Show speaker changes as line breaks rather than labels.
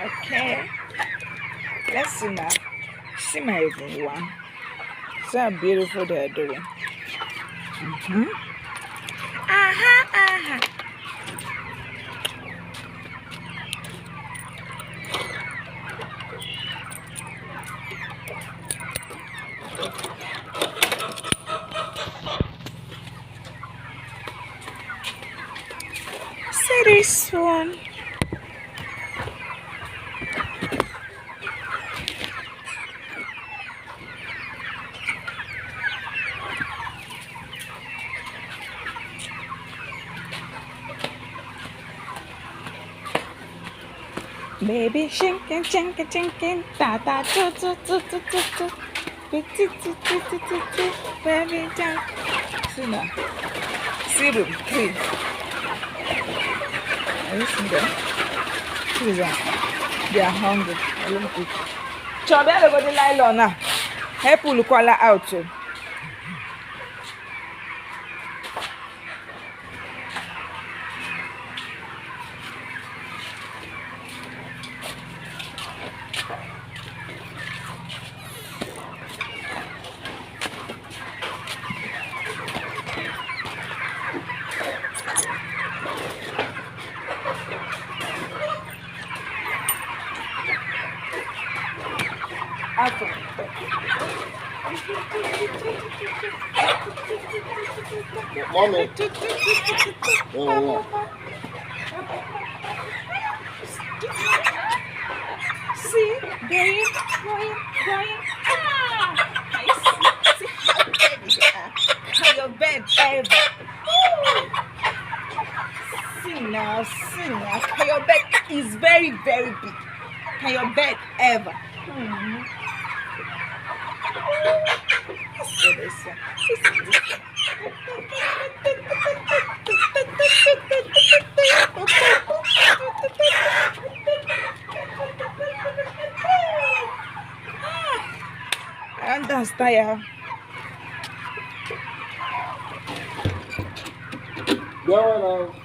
Okay. Let's see now. See my one. See how beautiful they're doing. Aha. See this one. Baby shinkin, ta ta tu, baby jump. See now. See them, three. Are you see them? See them? They are hungry. Look at. Chop that over the nylon now. Help pull the collar out too.
Mommy.
See, going. See how big you are. How your bed ever. See now. How your bed is very, very big. How your bed ever. See this one. I understand.
Go on.